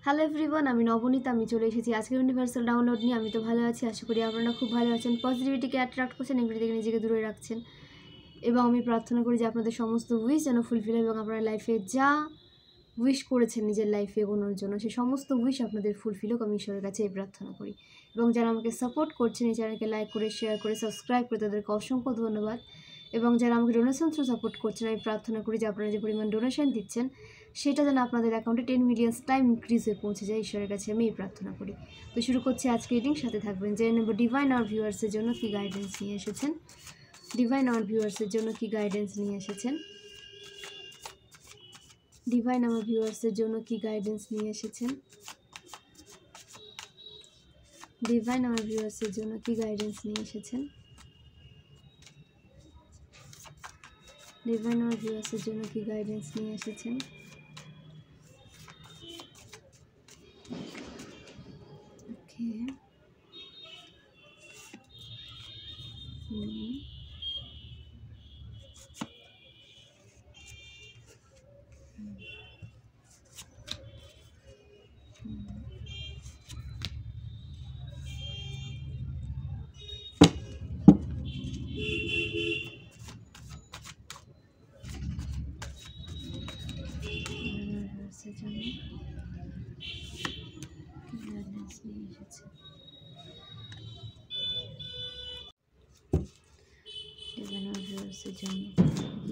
Hello everyone, আমি নবনীতা। আমি চলে এসেছি আজকের ইউনিভার্সাল ডাউনলোড নিয়ে। আমি তো ভালো আছি, আশা করি আপনারা খুব ভালো আছেন। পজিটিভিটিকে অ্যাট্রাক্ট করছেন, নেগেটিভ থেকে নিজেকে দূরে রাখছেন। এবং আমি প্রার্থনা করি যে আপনাদের সমস্ত উইশ যেন ফুলফিল হয় এবং আপনার লাইফে যা উইশ করেছেন নিজের লাইফে এগোনোর জন্য সেই সমস্ত উইশ আপনাদের ফুলফিল হোক, আমি ঈশ্বরের কাছে এই প্রার্থনা করি। এবং যারা আমাকে সাপোর্ট করছেন, এই চ্যানেলকে লাইক করে, শেয়ার করে, সাবস্ক্রাইব করে তাদেরকে অসংখ্য ধন্যবাদ। এবং যারা আমাকে ডোনেশন থ্রু সাপোর্ট করছেন, আমি প্রার্থনা করি যে আপনারা যে পরিমাণ ডোনেশন দিচ্ছেন সেটা যেন আপনাদের অ্যাকাউন্টে 10 মিলিয়ন টাইম ইনক্রিজ হয়ে পৌঁছে যায়, ঈশ্বরের কাছে আমি এই প্রার্থনা করি। তো শুরু করছি আজকে রিডিং, সাথে থাকবেন। জেনে নেব ডিভাইন আওয়ার ভিউয়ার্সের জন্য কী গাইডেন্স নিয়ে এসেছেন। ডিভাইন আওয়ার ভিউয়ার্সের জন্য কী গাইডেন্স নিয়ে এসেছেন। ডিভাইন আমার ভিউয়ার্সের জন্য কী গাইডেন্স নিয়ে এসেছেন। ডিভাইন আমার ভিউয়ার্সের জন্য কী গাইডেন্স নিয়ে এসেছেন। ডিভাইন আমার ভিউয়ার্সের জন্য কী গাইডেন্স নিয়ে এসেছেন। ওকে,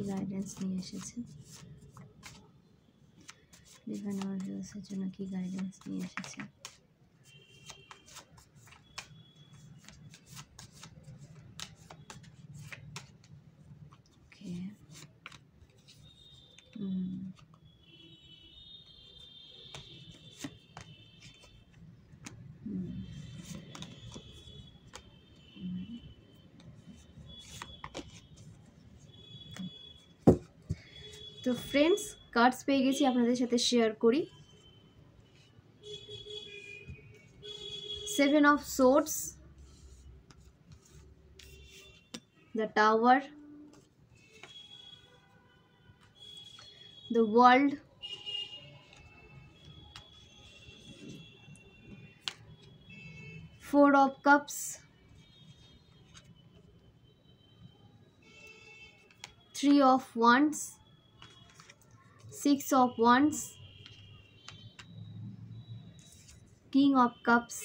গাইডেন্স নিয়ে এসেছেন। ডিভাইন আমার ভিউয়ার্সের জন্য কী গাইডেন্স নিয়ে এসেছেন। ওকে, তো ফ্রেন্ডস, কার্ডস পেয়ে গেছি, আপনাদের সাথে শেয়ার করি। 7 of Swords, the Tower, the World, Four of Cups, 3 of Wands, 6 of Wands, King of Cups,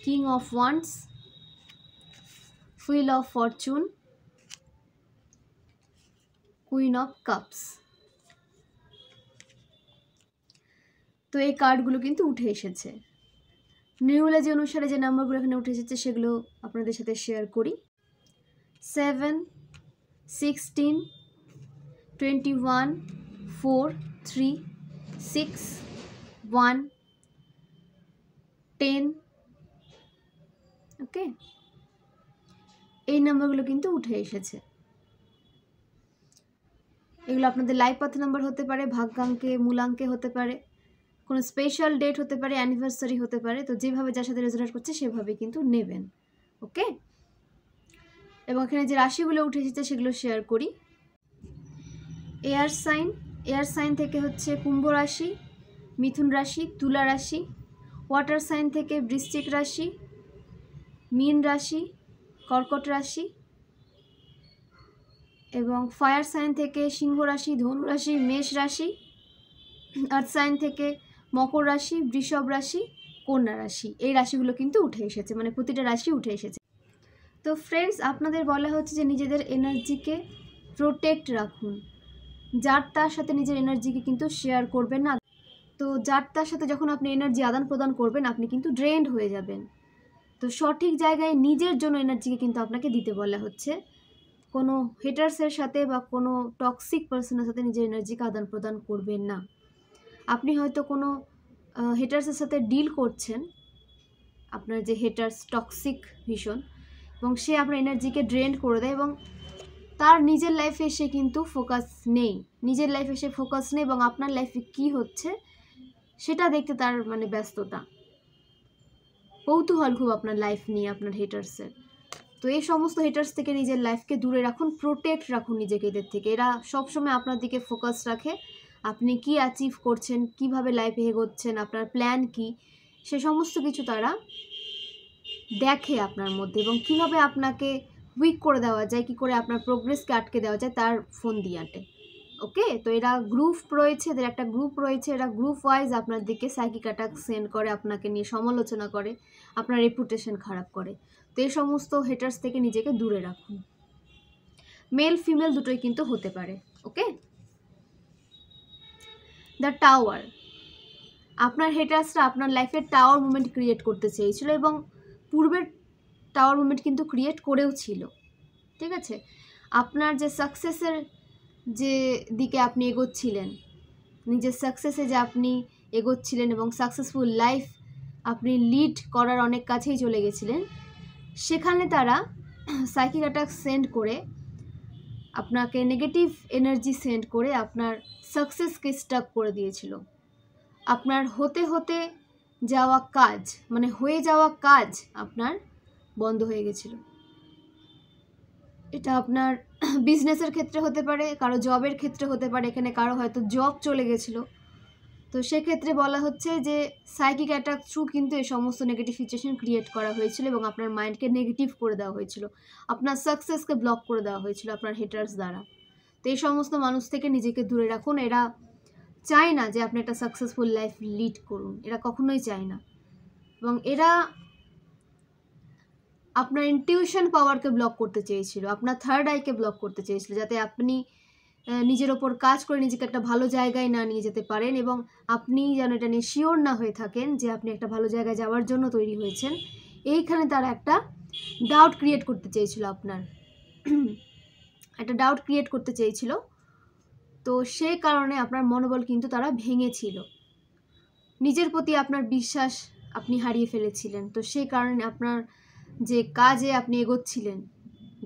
King of Wands, Wheel of Fortune, Queen of Cups। তো এই কার্ডগুলো কিন্তু উঠে এসেছে। নিউমোলজি অনুসারে যে নাম্বারগুলো এখানে উঠে এসেছে সেগুলো আপনাদের সাথে শেয়ার করি। 7, 16, 21, 4, 3, 6, 1, 10। ওকে, এই নাম্বারগুলো কিন্তু উঠে এসেছে। এগুলো আপনাদের লাইফ পাথ নাম্বার হতে পারে, ভাগ্যাঙ্কে, মূলাঙ্কে হতে পারে, কোনো স্পেশাল ডেট হতে পারে, অ্যানিভার্সারি হতে পারে। তো যেভাবে যার সাথে রেজোনেট করছে সেভাবে কিন্তু নেবেন। ওকে, এবং এখানে যে রাশিগুলো উঠে এসেছে সেগুলো শেয়ার করি। এয়ার সাইন, এয়ার সাইন থেকে হচ্ছে কুম্ভ রাশি, মিথুন রাশি, তুলা রাশি। ওয়াটার সাইন থেকে বৃশ্চিক রাশি, মীন রাশি, কর্কট রাশি। এবং ফায়ার সাইন থেকে সিংহ রাশি, ধনু রাশি, মেষ রাশি। আর্থ সাইন থেকে মকর রাশি, বৃষভ রাশি, কন্যা রাশি। এই রাশিগুলো কিন্তু উঠে এসেছে, মানে প্রতিটা রাশি উঠে এসেছে। তো ফ্রেন্ডস, আপনাদের বলা হচ্ছে যে নিজেদের এনার্জিকে প্রোটেক্ট রাখুন। যার তার সাথে নিজের এনার্জিকে কিন্তু শেয়ার করবেন না। তো যার তার সাথে যখন আপনি এনার্জি আদান প্রদান করবেন, আপনি কিন্তু ড্রেন্ড হয়ে যাবেন। তো সঠিক জায়গায় নিজের জন্য এনার্জিকে কিন্তু আপনাকে দিতে বলা হচ্ছে। কোনো হেটার্সের সাথে বা কোনো টক্সিক পার্সনের সাথে নিজের এনার্জিকে আদান প্রদান করবেন না। আপনি হয়তো কোনো হেটার্সের সাথে ডিল করছেন, আপনার যে হেটার্স টক্সিক ভীষণ, এবং সে আপনার এনার্জিকে ড্রেন করে দেয় এবং তার নিজের লাইফে সে কিন্তু ফোকাস নেই, নিজের লাইফে সে ফোকাস নেই এবং আপনার লাইফে কি হচ্ছে সেটা দেখতে তার ব্যস্ততা, কৌতূহল খুব আপনার লাইফ নিয়ে আপনার হেটার্সের। তো এই সমস্ত হেটার্স থেকে নিজের লাইফকে দূরে রাখুন, প্রোটেক্ট রাখুন নিজেকে এদের থেকে। এরা সবসময় আপনার দিকে ফোকাস রাখে, আপনি কি অ্যাচিভ করছেন, কিভাবে লাইফে এগোচ্ছেন, আপনার প্ল্যান কি, সে সমস্ত কিছু তারা দেখে আপনার মধ্যে, এবং কিভাবে আপনাকে উইক করে দেওয়া যায়, কি করে আপনার প্রোগ্রেসকে আটকে দেওয়া যায়, তার ফোন দিয়ে আঁটে। ওকে, তো এরা গ্রুপ রয়েছে, এদের একটা গ্রুপ রয়েছে, এরা গ্রুপ ওয়াইজ আপনার দিকে সাইকিক অ্যাটাক সেন্ড করে, আপনাকে নিয়ে সমালোচনা করে, আপনার রেপুটেশন খারাপ করে। তো এই সমস্ত হেটার্স থেকে নিজেকে দূরে রাখুন। মেল ফিমেল দুটোই কিন্তু হতে পারে। ওকে, দ্য টাওয়ার। আপনার হেটার্সরা আপনার লাইফে টাওয়ার মুভমেন্ট ক্রিয়েট করতে চেয়েছিল, এবং পূর্বের টাওয়ার মুভমেন্ট কিন্তু ক্রিয়েট করেও ছিল। ঠিক আছে, আপনার যে সাকসেসের যে দিকে আপনি এগোচ্ছিলেন, নিজের সাকসেসে যে আপনি এগোচ্ছিলেন এবং সাকসেসফুল লাইফ আপনি লিড করার অনেক কাছেই চলে গেছিলেন, সেখানে তারা সাইকিক অ্যাটাক সেন্ড করে, আপনাকে নেগেটিভ এনার্জি সেন্ড করে আপনার সাকসেসকে স্টাক করে দিয়েছিল। আপনার হতে হতে যাওয়া কাজ, মানে হয়ে যাওয়া কাজ আপনার বন্ধ হয়ে গেছিল। এটা আপনার বিজনেসের ক্ষেত্রে হতে পারে, কারো জবের ক্ষেত্রে হতে পারে, এখানে কারো হয়তো জব চলে গেছিলো। তো সেক্ষেত্রে বলা হচ্ছে যে সাইকিক অ্যাটাক থ্রু কিন্তু এই সমস্ত নেগেটিভ সিচুয়েশন ক্রিয়েট করা হয়েছিল, এবং আপনার মাইন্ডকে নেগেটিভ করে দেওয়া হয়েছিল, আপনার সাকসেসকে ব্লক করে দেওয়া হয়েছিল আপনার হেটার্স দ্বারা। তো এই সমস্ত মানুষ থেকে নিজেকে দূরে রাখুন। এরা চায় না যে আপনি একটা সাকসেসফুল লাইফ লিড করুন, এরা কখনোই চায় না। এবং এরা আপনার ইনটিউশন পাওয়ারকে ব্লক করতে চেয়েছিল, আপনার থার্ড আইকে ব্লক করতে চেয়েছিল, যাতে আপনি নিজের ওপর কাজ করে নিজেকে একটা ভালো জায়গায় না নিয়ে যেতে পারেন, এবং আপনি যেন এটা নিয়ে শিওর না হয়ে থাকেন যে আপনি একটা ভালো জায়গায় যাওয়ার জন্য তৈরি হয়েছেন। এইখানে তারা একটা ডাউট ক্রিয়েট করতে চেয়েছিল, আপনার একটা ডাউট ক্রিয়েট করতে চেয়েছিল। তো সেই কারণে আপনার মনোবল কিন্তু তারা ভেঙেছিল, নিজের প্রতি আপনার বিশ্বাস আপনি হারিয়ে ফেলেছিলেন। তো সেই কারণে আপনার যে কাজে আপনি এগোচ্ছিলেন,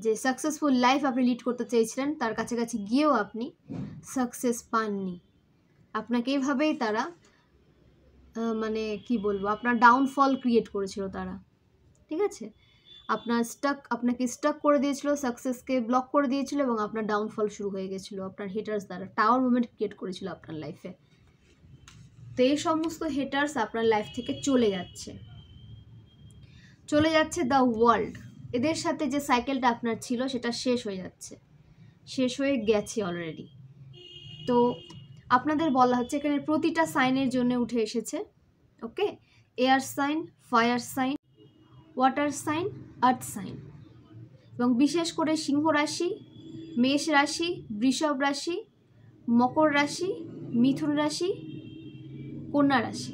যে সাকসেসফুল লাইফ আপনি লিড করতে চেয়েছিলেন, তার কাছাকাছি গিয়েও আপনি সাকসেস পাননি। আপনাকে এইভাবেই তারা মানে কি বলবো, আপনার ডাউনফল ক্রিয়েট করেছিল তারা। ঠিক আছে, আপনাকে স্টাক করে দিয়েছিল, সাকসেসকে ব্লক করে দিয়েছিল, এবং আপনার ডাউনফল শুরু হয়ে গেছিলো আপনার হেটার্স দ্বারা। টাওয়ার মুভমেন্ট ক্রিয়েট করেছিল আপনার লাইফে। তো এই সমস্ত হেটার্স আপনার লাইফ থেকে চলে যাচ্ছে দ্য ওয়ার্ল্ড। এদের সাথে যে সাইকেলটা আপনার ছিল সেটা শেষ হয়ে গেছে অলরেডি। তো আপনাদের বলা হচ্ছে এখানে প্রতিটা সাইনের জন্য উঠে এসেছে। Okay, air sign, fire sign, water sign, earth sign, এবং বিশেষ করে সিংহ রাশি, মেষ রাশি, বৃষভ রাশি, মকর রাশি, মিথুন রাশি, কন্যা রাশি।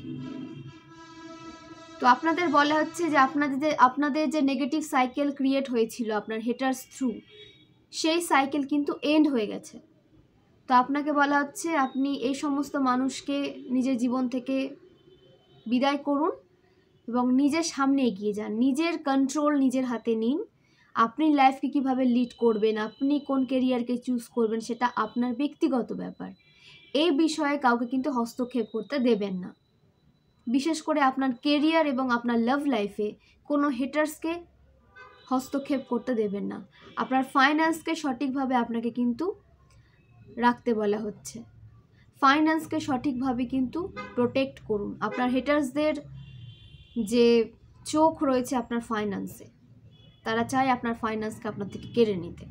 তো আপনাদের বলা হচ্ছে যে আপনাদের যে নেগেটিভ সাইকেল ক্রিয়েট হয়েছিল আপনার হেটার্স থ্রু, সেই সাইকেল কিন্তু এন্ড হয়ে গেছে। তো আপনাকে বলা হচ্ছে আপনি এই সমস্ত মানুষকে নিজের জীবন থেকে বিদায় করুন, এবং নিজের সামনে এগিয়ে যান, নিজের কন্ট্রোল নিজের হাতে নিন। আপনি লাইফকে কিভাবে লিড করবেন, আপনি কোন কেরিয়ারকে চুজ করবেন, সেটা আপনার ব্যক্তিগত ব্যাপার। এই বিষয়ে কাউকে কিন্তু হস্তক্ষেপ করতে দেবেন না। বিশেষ করে আপনার কেরিয়ার এবং আপনার লাভ লাইফে কোনো হেটার্সকে হস্তক্ষেপ করতে দেবেন না। আপনার ফাইন্যান্সকে সঠিকভাবে আপনাকে কিন্তু রাখতে বলা হচ্ছে, ফাইন্যান্সকে সঠিকভাবে কিন্তু প্রোটেক্ট করুন। আপনার হেটার্সদের যে চোখ রয়েছে আপনার ফাইন্যান্সে, তারা চায় আপনার ফাইন্যান্সকে আপনার থেকে কেড়ে নিতে।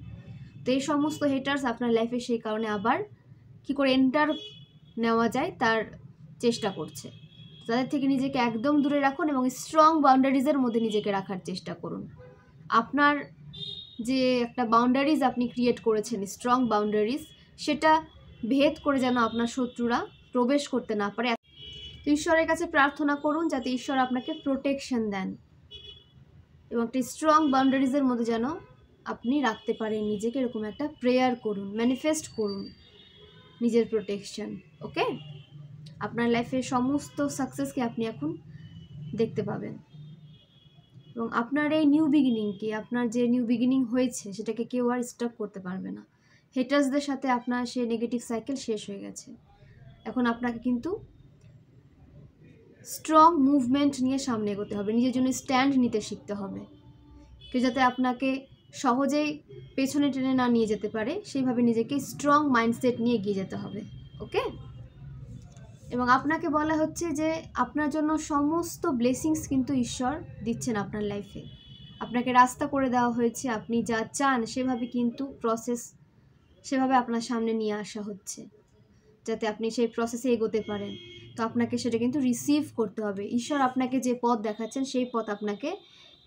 তো এই সমস্ত হেটার্স আপনার লাইফে সেই কারণে আবার কি করে এন্টার নেওয়া যায় তার চেষ্টা করছে। তাদের থেকে নিজেকে একদম দূরে রাখুন, এবং স্ট্রং বাউন্ডারিজের মধ্যে নিজেকে রাখার চেষ্টা করুন। আপনার যে একটা বাউন্ডারিজ আপনি ক্রিয়েট করেছেন, স্ট্রং বাউন্ডারিজ, সেটা ভেদ করে যেন আপনার শত্রুরা প্রবেশ করতে না পারে। ঈশ্বরের কাছে প্রার্থনা করুন যাতে ঈশ্বর আপনাকে প্রোটেকশন দেন, এবং একটা স্ট্রং বাউন্ডারিজের মধ্যে যেন আপনি রাখতে পারেন নিজেকে। এরকম একটা প্রেয়ার করুন, ম্যানিফেস্ট করুন নিজের প্রোটেকশন। ওকে, আপনার লাইফের সমস্ত সাকসেসকে আপনি এখন দেখতে পাবেন, এবং আপনার এই নিউ বিগিনিংকে, আপনার যে নিউ বিগিনিং হয়েছে সেটাকে কেউ আর স্টপ করতে পারবে না। হেটার্সদের সাথে আপনার সেই নেগেটিভ সাইকেল শেষ হয়ে গেছে। এখন আপনাকে কিন্তু স্ট্রং মুভমেন্ট নিয়ে সামনে এগোতে হবে, নিজের জন্য স্ট্যান্ড নিতে শিখতে হবে। কেউ যাতে আপনাকে সহজেই পেছনে টেনে না নিয়ে যেতে পারে, সেইভাবে নিজেকে স্ট্রং মাইন্ডসেট নিয়ে এগিয়ে যেতে হবে। ওকে, এবং আপনাকে বলা হচ্ছে যে আপনার জন্য সমস্ত ব্লেসিংস কিন্তু ঈশ্বর দিচ্ছেন আপনার লাইফে। আপনাকে রাস্তা করে দেওয়া হয়েছে, আপনি যা চান সেভাবে কিন্তু সেভাবে আপনার সামনে নিয়ে আসা হচ্ছে, যাতে আপনি সেই প্রসেসে এগোতে পারেন। তো আপনাকে সেটা কিন্তু রিসিভ করতে হবে। ঈশ্বর আপনাকে যে পথ দেখাচ্ছেন সেই পথ আপনাকে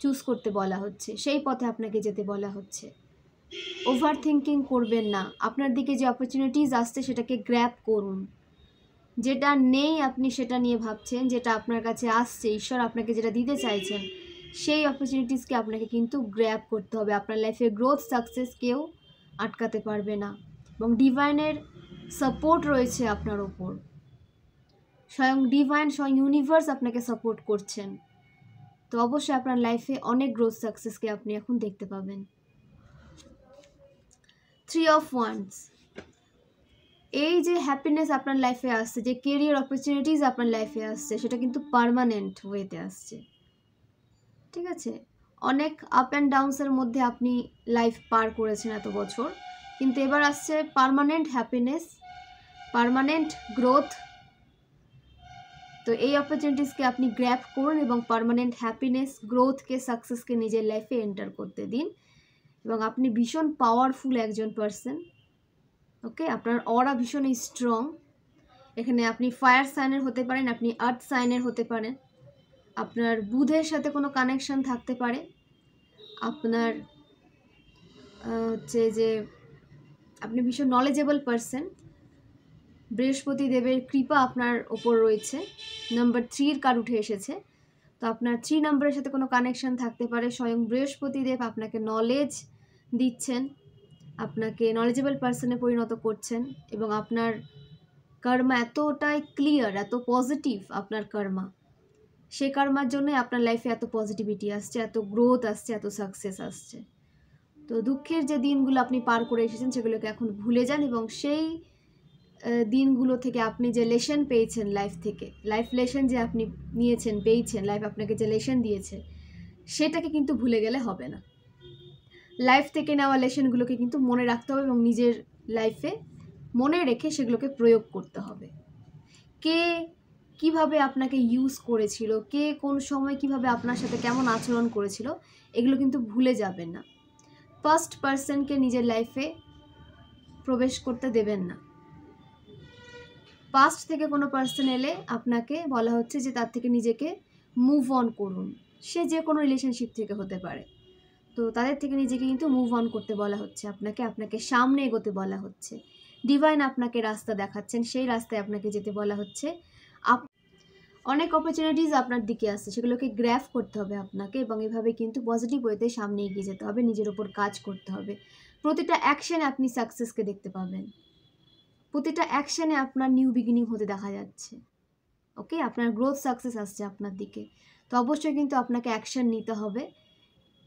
চুজ করতে বলা হচ্ছে, সেই পথে আপনাকে যেতে বলা হচ্ছে। ওভার থিঙ্কিং করবেন না। আপনার দিকে যে অপরচুনিটিস আসছে সেটাকে গ্র্যাব করুন। যেটা নেই আপনি সেটা নিয়ে ভাবছেন, যেটা আপনার কাছে আসছে, ঈশ্বর আপনাকে যেটা দিতে চাইছেন, সেই অপরচুনিটিসকে আপনাকে কিন্তু গ্র্যাব করতে হবে। আপনার লাইফে গ্রোথ সাকসেস কেউ আটকাতে পারবে না, এবং ডিভাইনের সাপোর্ট রয়েছে আপনার ওপর। স্বয়ং ডিভাইন, স্বয়ং ইউনিভার্স আপনাকে সাপোর্ট করছেন। তো অবশ্যই আপনার লাইফে অনেক গ্রোথ সাকসেসকে আপনি এখন দেখতে পাবেন। 3 of Wands, এই যে হ্যাপিনেস আপনার লাইফে আসছে, যে কেরিয়ার অপরচুনিটিস আপনার লাইফে আসছে, সেটা কিন্তু পার্মানেন্ট ওয়েতে আসছে। ঠিক আছে, অনেক আপ অ্যান্ড ডাউনসের মধ্যে আপনি লাইফ পার করেছেন এত বছর, কিন্তু এবার আসছে পার্মানেন্ট হ্যাপিনেস, পার্মানেন্ট গ্রোথ। তো এই অপরচুনিটিসকে আপনি গ্র্যাব করুন এবং পার্মানেন্ট হ্যাপিনেস, গ্রোথকে, সাকসেসকে নিজের লাইফে এন্টার করতে দিন। এবং আপনি ভীষণ পাওয়ারফুল একজন পার্সন। ওকে, আপনার অরা ভীষণ স্ট্রং। এখানে আপনি ফায়ার সাইনের হতে পারেন, আপনি আর্থ সাইনের হতে পারেন, আপনার বুধের সাথে কোনো কানেকশন থাকতে পারে, আপনার হচ্ছে যে আপনি ভীষণ নলেজেবল পার্সন। বৃহস্পতি দেবের কৃপা আপনার ওপর রয়েছে। নাম্বার 3 কার্ড উঠে এসেছে, তো আপনার 3 নম্বরের সাথে কোনো কানেকশন থাকতে পারে। স্বয়ং বৃহস্পতি দেব আপনাকে নলেজ দিচ্ছেন, আপনাকে নলেজেবল পার্সনে পরিণত করছেন, এবং আপনার কর্মা এতটাই ক্লিয়ার, এত পজিটিভ আপনার কর্মা, সে কর্মার জন্যই আপনার লাইফে এত পজিটিভিটি আসছে, এত গ্রোথ আসছে, এত সাকসেস আসছে। তো দুঃখের যে দিনগুলো আপনি পার করে এসেছেন সেগুলোকে এখন ভুলে যান, এবং সেই দিনগুলো থেকে আপনি যে লেসন পেয়েছেন লাইফ থেকে, লাইফ লেসন যে আপনি নিয়েছেন, পেয়েছেন, লাইফ আপনাকে যে লেসন দিয়েছে, সেটাকে কিন্তু ভুলে গেলে হবে না। লাইফ থেকে নেওয়া লেসনগুলোকে কিন্তু মনে রাখতে হবে এবং নিজের লাইফে মনে রেখে সেগুলোকে প্রয়োগ করতে হবে। কে কিভাবে আপনাকে ইউজ করেছিল, কে কোন সময় কিভাবে আপনার সাথে কেমন আচরণ করেছিল, এগুলো কিন্তু ভুলে যাবেন না। ফার্স্ট পার্সনকে নিজের লাইফে প্রবেশ করতে দেবেন না। পাস্ট থেকে কোনো পার্সন এলে আপনাকে বলা হচ্ছে যে তার থেকে নিজেকে মুভ অন করুন। সে যে কোনো রিলেশনশিপ থেকে হতে পারে, তো তাদের থেকে নিজেকে কিন্তু মুভ অন করতে বলা হচ্ছে আপনাকে সামনে এগোতে বলা হচ্ছে। ডিভাইন আপনাকে রাস্তা দেখাচ্ছেন, সেই রাস্তায় আপনাকে যেতে বলা হচ্ছে। অনেক অপরচুনিটিস আপনার দিকে আসছে, সেগুলোকে গ্র্যাব করতে হবে আপনাকে, এবং এভাবে কিন্তু পজিটিভ ওয়েতে সামনে এগিয়ে যেতে হবে, নিজের ওপর কাজ করতে হবে। প্রতিটা অ্যাকশনে আপনি সাকসেসকে দেখতে পাবেন, প্রতিটা অ্যাকশনে আপনার নিউ বিগিনিং হতে দেখা যাচ্ছে। ওকে, আপনার গ্রোথ সাকসেস আসছে আপনার দিকে। তো অবশ্যই কিন্তু আপনাকে অ্যাকশন নিতে হবে,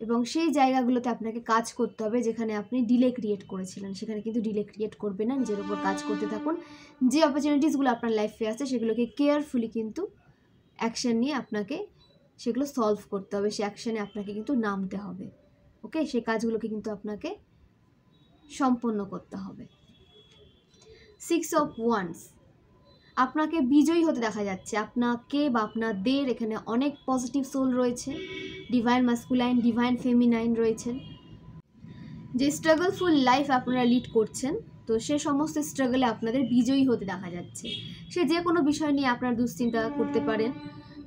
এবং সেই জায়গাগুলোতে আপনাকে কাজ করতে হবে যেখানে আপনি ডিলে ক্রিয়েট করেছিলেন, সেখানে কিন্তু ডিলে ক্রিয়েট করবে না। নিজের উপর কাজ করতে থাকুন। যে অপরচুনিটিসগুলো আপনার লাইফে আছে সেগুলোকে কেয়ারফুলি কিন্তু অ্যাকশন নিয়ে আপনাকে সেগুলো সলভ করতে হবে, সেই অ্যাকশনে আপনাকে কিন্তু নামতে হবে। ওকে, সেই কাজগুলোকে কিন্তু আপনাকে সম্পন্ন করতে হবে। 6 of Wands, আপনাকে বিজয়ী হতে দেখা যাচ্ছে। আপনাকে বা আপনাদের এখানে অনেক পজিটিভ সোল রয়েছে, ডিভাইন মাস্কুলাইন, ডিভাইন ফেমিনাইন রয়েছেন। যে স্ট্রাগলফুল লাইফ আপনারা লিড করছেন, তো সে সমস্ত স্ট্রাগলে আপনাদের বিজয়ী হতে দেখা যাচ্ছে। সে যে কোনো বিষয় নিয়ে আপনার দুশ্চিন্তা করতে পারেন,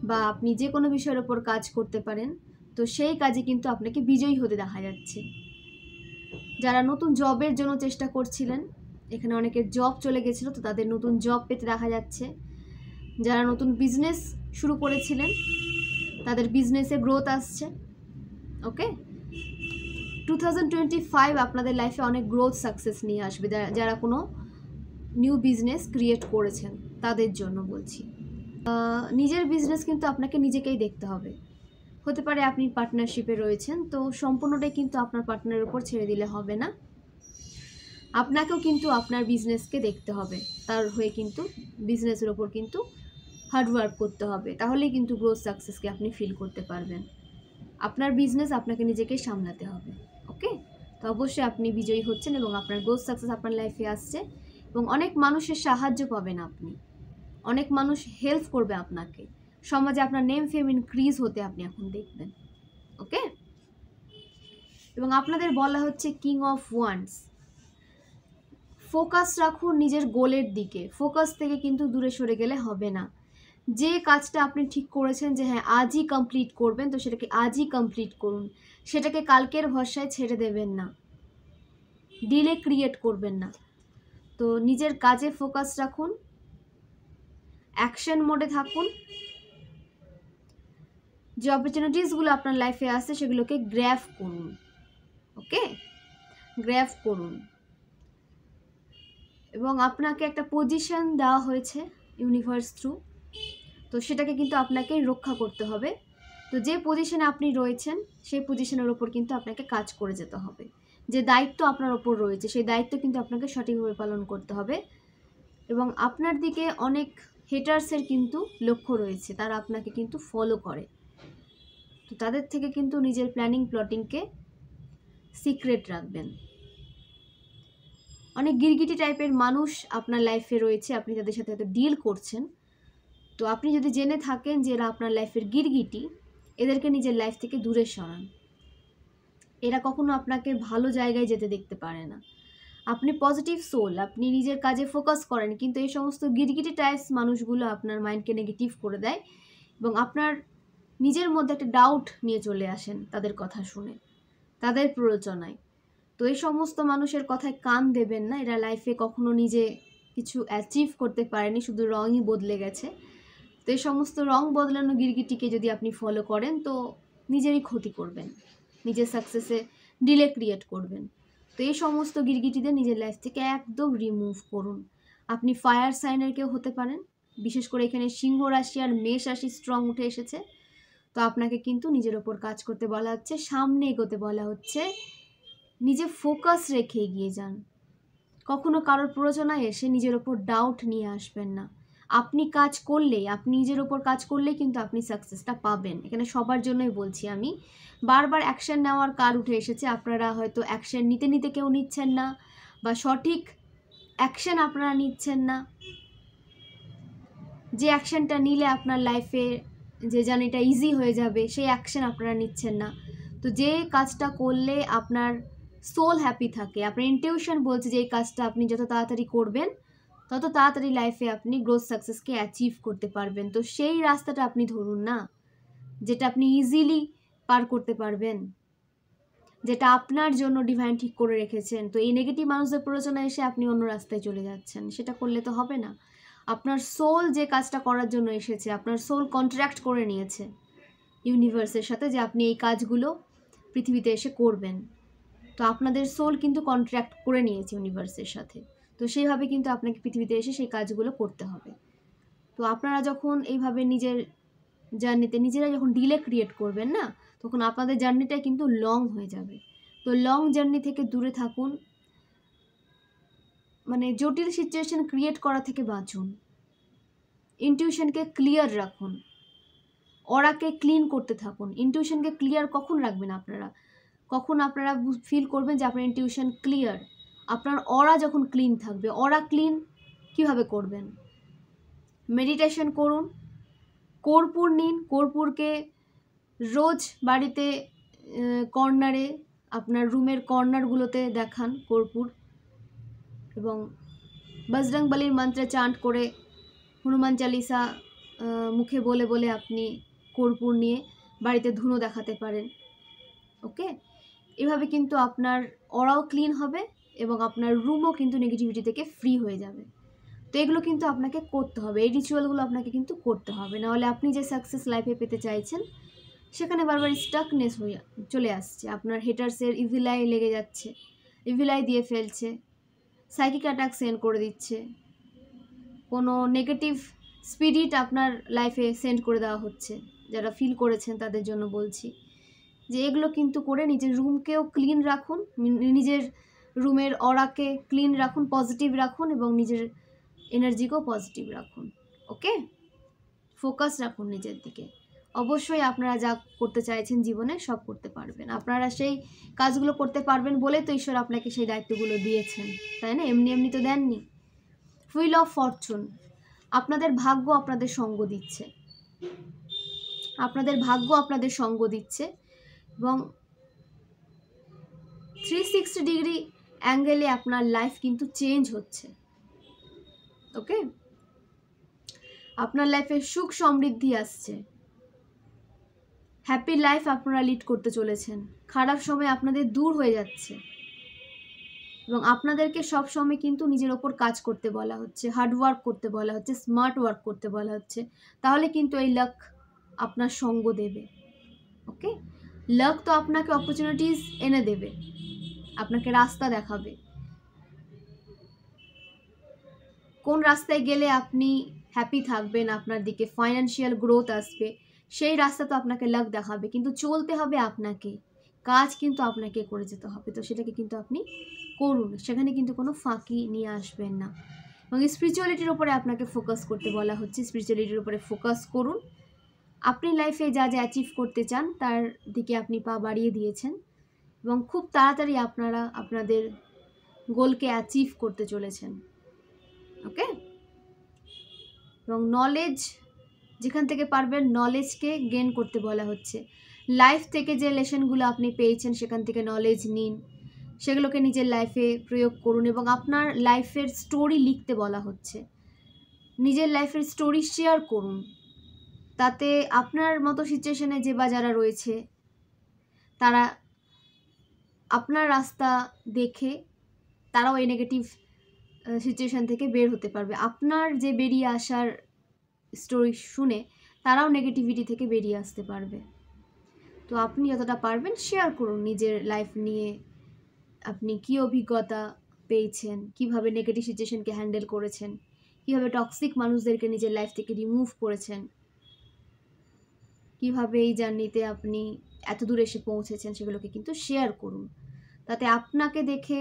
বা আপনি যে কোনো বিষয়ের ওপর কাজ করতে পারেন, তো সেই কাজে কিন্তু আপনাকে বিজয়ী হতে দেখা যাচ্ছে। যারা নতুন জবের জন্য চেষ্টা করছিলেন, এখানে অনেকের জব চলে গেছিলো, তো তাদের নতুন জব পেতে দেখা যাচ্ছে। যারা নতুন বিজনেস শুরু করেছিলেন তাদের বিজনেসে গ্রোথ আসছে। ওকে, 2025 আপনাদের লাইফে অনেক গ্রোথ সাকসেস নিয়ে আসবে। যারা কোনো নিউ বিজনেস ক্রিয়েট করেছেন তাদের জন্য বলছি। নিজের বিজনেস কিন্তু আপনাকে নিজেকেই দেখতে হবে। হতে পারে আপনি পার্টনারশিপে রয়েছেন, তো সম্পূর্ণটাই কিন্তু আপনার পার্টনারের উপর ছেড়ে দিলে হবে না, আপনাকেও কিন্তু আপনার বিজনেসকে দেখতে হবে। তার হয়ে কিন্তু বিজনেসের ওপর কিন্তু হার্ডওয়ার্ক করতে হবে, তাহলেই কিন্তু গ্রোথ সাকসেসকে আপনি ফিল করতে পারবেন। আপনার বিজনেস আপনাকে নিজেকে সামলাতে হবে। ওকে, তো অবশ্যই আপনি বিজয়ী হচ্ছেন এবং আপনার গ্রোথ সাকসেস আপনার লাইফে আসছে এবং অনেক মানুষের সাহায্য পাবেন আপনি, অনেক মানুষ হেল্প করবে আপনাকে, সমাজে আপনার নেম ফেম ইনক্রিজ হতে আপনি এখন দেখবেন। ওকে, এবং আপনাদের বলা হচ্ছে কিং অফ ওয়ান্ডস, ফোকাস রাখুন নিজের গোলের দিকে, ফোকাস থেকে কিন্তু দূরে সরে গেলে হবে না। যে কাজটা আপনি ঠিক করেছেন যে হ্যাঁ আজই কমপ্লিট করবেন, তো সেটাকে আজই কমপ্লিট করুন, সেটাকে কালকের ভরসায় ছেড়ে দেবেন না, ডিলে ক্রিয়েট করবেন না। তো নিজের কাজে ফোকাস রাখুন, অ্যাকশন মোডে থাকুন, যে অপরচুনিটিসগুলো আপনার লাইফে আসছে সেগুলোকে গ্র্যাব করুন। ওকে, গ্র্যাব করুন। এবং আপনাকে একটা পজিশন দেওয়া হয়েছে ইউনিভার্স থ্রু, তো সেটাকে কিন্তু আপনাকে রক্ষা করতে হবে। তো যে পজিশনে আপনি রয়েছেন সেই পজিশনের ওপর কিন্তু আপনাকে কাজ করে যেতে হবে। যে দায়িত্ব আপনার ওপর রয়েছে সেই দায়িত্ব কিন্তু আপনাকে সঠিকভাবে পালন করতে হবে। এবং আপনার দিকে অনেক হেটার্সের কিন্তু লক্ষ্য রয়েছে, তারা আপনাকে কিন্তু ফলো করে, তো তাদের থেকে কিন্তু নিজের প্ল্যানিং প্লটিংকে সিক্রেট রাখবেন। অনেক গিরগিটি টাইপের মানুষ আপনার লাইফে রয়েছে, আপনি তাদের সাথে হয়তো ডিল করছেন, তো আপনি যদি জেনে থাকেন যে এরা আপনার লাইফের গিরগিটি, এদেরকে নিজের লাইফ থেকে দূরে সরান। এরা কখনো আপনাকে ভালো জায়গায় যেতে দেখতে পারে না। আপনি পজিটিভ সোল, আপনি নিজের কাজে ফোকাস করেন, কিন্তু এই সমস্ত গিরগিটি টাইপস মানুষগুলো আপনার মাইন্ডকে নেগেটিভ করে দেয় এবং আপনার নিজের মধ্যে একটা ডাউট নিয়ে চলে আসেন তাদের কথা শুনে, তাদের প্ররোচনায়। তো এই সমস্ত মানুষের কথায় কান দেবেন না, এরা লাইফে কখনো নিজে কিছু অ্যাচিভ করতে পারেনি, শুধু রঙই বদলে গেছে। তো এই সমস্ত রং বদলানো গিরগিটিকে যদি আপনি ফলো করেন তো নিজেরই ক্ষতি করবেন, নিজের সাকসেসে ডিলে ক্রিয়েট করবেন। তো এই সমস্ত গিরগিটিদের নিজের লাইফ থেকে একদম রিমুভ করুন। আপনি ফায়ার সাইনের কেউ হতে পারেন, বিশেষ করে এখানে সিংহ রাশি আর মেষ রাশি স্ট্রং উঠে এসেছে। তো আপনাকে কিন্তু নিজের ওপর কাজ করতে বলা হচ্ছে, সামনে এগোতে বলা হচ্ছে, নিজে ফোকাস রেখে এগিয়ে যান। কখনো কারোর প্ররোচনায় এসে নিজের ওপর ডাউট নিয়ে আসবেন না। আপনি কাজ করলেই, আপনি নিজের ওপর কাজ করলেই কিন্তু আপনি সাকসেসটা পাবেন। এখানে সবার জন্যই বলছি আমি, বারবার অ্যাকশন নেওয়ার কার উঠে এসেছে, আপনারা হয়তো অ্যাকশন নিতে নিতে কেউ নিচ্ছেন না, বা সঠিক অ্যাকশন আপনারা নিচ্ছেন না। যে অ্যাকশনটা নিলে আপনার লাইফে যে জার্নিটা ইজি হয়ে যাবে সেই অ্যাকশন আপনারা নিচ্ছেন না। তো যে কাজটা করলে আপনার সোল হ্যাপি থাকে, আপনার ইনটিউশন বলছে যে এই কাজটা আপনি যত তাড়াতাড়ি করবেন তত তাড়াতাড়ি লাইফে আপনি গ্রোথ সাকসেসকে অ্যাচিভ করতে পারবেন। তো সেই রাস্তাটা আপনি ধরুন না, যেটা আপনি ইজিলি পার করতে পারবেন, যেটা আপনার জন্য ডিভাইন ঠিক করে রেখেছেন। তো এই নেগেটিভ মানুষদের প্ররোচনা এসে আপনি অন্য রাস্তায় চলে যাচ্ছেন, সেটা করলে তো হবে না। আপনার সোল যে কাজটা করার জন্য এসেছে, আপনার সোল কন্ট্রাক্ট করে নিয়েছে ইউনিভার্সের সাথে যে আপনি এই কাজগুলো পৃথিবীতে এসে করবেন। তো আপনাদের সোল কিন্তু কন্ট্রাক্ট করে নিয়েছে ইউনিভার্সের সাথে, তো সেইভাবে কিন্তু আপনাকে পৃথিবীতে এসে সেই কাজগুলো করতে হবে। তো আপনারা যখন এইভাবে নিজের জার্নিতে নিজেরা যখন ডিলে ক্রিয়েট করবেন না, তখন আপনাদের জার্নিটা কিন্তু লং হয়ে যাবে। তো লং জার্নি থেকে দূরে থাকুন, মানে জটিল সিচুয়েশন ক্রিয়েট করা থেকে বাঁচুন, ইনটিউশনকে ক্লিয়ার রাখুন, অরাকে ক্লিন করতে থাকুন। ইনটিউশনকে ক্লিয়ার কখন রাখবেন আপনারা, কখন আপনারা ফিল করবেন যে আপনার ইনটিউশন ক্লিয়ার, আপনার অরা যখন ক্লিন থাকবে। অরা ক্লিন কীভাবে করবেন? মেডিটেশন করুন, কর্পূর নিন, কর্পূরকে রোজ বাড়িতে কর্নারে, আপনার রুমের কর্নারগুলোতে দেখান কর্পূর, এবং বজরংবলীর মন্ত্রে চান্ট করে, হনুমান চালিসা মুখে বলে বলে আপনি কর্পূর নিয়ে বাড়িতে ধুনো দেখাতে পারেন। ওকে, এভাবে কিন্তু আপনার অরাও ক্লিন হবে এবং আপনার রুমও কিন্তু নেগেটিভিটি থেকে ফ্রি হয়ে যাবে। তো এগুলো কিন্তু আপনাকে করতে হবে, এই রিচুয়ালগুলো আপনাকে কিন্তু করতে হবে, নাহলে আপনি যে সাকসেস লাইফে পেতে চাইছেন সেখানে বারবার স্টাকনেস হয়ে চলে আসছে। আপনার হেটার্সের ইভিলাই লেগে যাচ্ছে, ইভিলাই দিয়ে ফেলছে, সাইকিক অ্যাটাক সেন্ড করে দিচ্ছে, কোনো নেগেটিভ স্পিরিট আপনার লাইফে সেন্ড করে দেওয়া হচ্ছে। যারা ফিল করেছেন তাদের জন্য বলছি যে এগুলো কিন্তু করে নিজের রুমকেও ক্লিন রাখুন, নিজের রুমের অরাকে ক্লিন রাখুন, পজিটিভ রাখুন এবং নিজের এনার্জিকেও পজিটিভ রাখুন। ওকে, ফোকাস রাখুন নিজের দিকে। অবশ্যই আপনারা যা করতে চাইছেন জীবনে সব করতে পারবেন। আপনারা সেই কাজগুলো করতে পারবেন বলে তো ঈশ্বর আপনাকে সেই দায়িত্বগুলো দিয়েছেন, তাই না? এমনি এমনি তো দেননি। হুইল অফ ফরচুন, আপনাদের ভাগ্য আপনাদের সঙ্গ দিচ্ছে, আপনাদের ভাগ্য আপনাদের সঙ্গ দিচ্ছে এবং 360 ডিগ্রি অ্যাঙ্গেলে আপনার লাইফ কিন্তু চেঞ্জ হচ্ছে। ওকে, আপনার লাইফে সুখ সমৃদ্ধি আসছে, হ্যাপি লাইফ আপনারা লিড করতে চলেছেন, খারাপ সময় আপনাদের দূর হয়ে যাচ্ছে এবং আপনাদেরকে সব সময় কিন্তু নিজের ওপর কাজ করতে বলা হচ্ছে, হার্ড ওয়ার্ক করতে বলা হচ্ছে, স্মার্ট ওয়ার্ক করতে বলা হচ্ছে, তাহলে কিন্তু এই লাক আপনার সঙ্গ দেবে। ওকে, লাক তো আপনাকে অপরচুনিটিস এনে দেবে, আপনাকে রাস্তা দেখাবে, কোন রাস্তায় গেলে আপনি হ্যাপি থাকবেন, আপনার দিকে ফাইন্যান্সিয়াল গ্রোথ আসবে, সেই রাস্তা তো আপনাকে লাক দেখাবে, কিন্তু চলতে হবে আপনাকে, কাজ কিন্তু আপনাকে করে যেতে হবে। তো সেটাকে কিন্তু আপনি করুন, সেখানে কিন্তু কোনো ফাঁকি নিয়ে আসবেন না। এবং স্পিরিচুয়ালিটির উপরে আপনাকে ফোকাস করতে বলা হচ্ছে, স্পিরিচুয়ালিটির উপরে ফোকাস করুন। আপনি লাইফে যা যা অ্যাচিভ করতে চান তার দিকে আপনি পা বাড়িয়ে দিয়েছেন এবং খুব তাড়াতাড়ি আপনারা আপনাদের গোলকে অ্যাচিভ করতে চলেছেন। ওকে, এবং নলেজ, যেখান থেকে পারবেন নলেজকে গেইন করতে বলা হচ্ছে। লাইফ থেকে যে লেসনগুলো আপনি পেয়েছেন সেখান থেকে নলেজ নিন, সেগুলোকে নিজের লাইফে প্রয়োগ করুন এবং আপনার লাইফের স্টোরি লিখতে বলা হচ্ছে। নিজের লাইফের স্টোরি শেয়ার করুন, তাতে আপনার মতো সিচুয়েশনে যে বা যারা রয়েছে তারা আপনার রাস্তা দেখে তারাও এই নেগেটিভ সিচুয়েশান থেকে বের হতে পারবে। আপনার যে বেরিয়ে আসার স্টোরি শুনে তারাও নেগেটিভিটি থেকে বেরিয়ে আসতে পারবে। তো আপনি যতটা পারবেন শেয়ার করুন নিজের লাইফ নিয়ে, আপনি কী অভিজ্ঞতা পেয়েছেন, কিভাবে নেগেটিভ সিচুয়েশনকে হ্যান্ডেল করেছেন, কিভাবে টক্সিক মানুষদেরকে নিজের লাইফ থেকে রিমুভ করেছেন, কিভাবে এই জার্নিতে আপনি এত দূর এসে পৌঁছেছেন, সেগুলোকে কিন্তু শেয়ার করুন। তাতে আপনাকে দেখে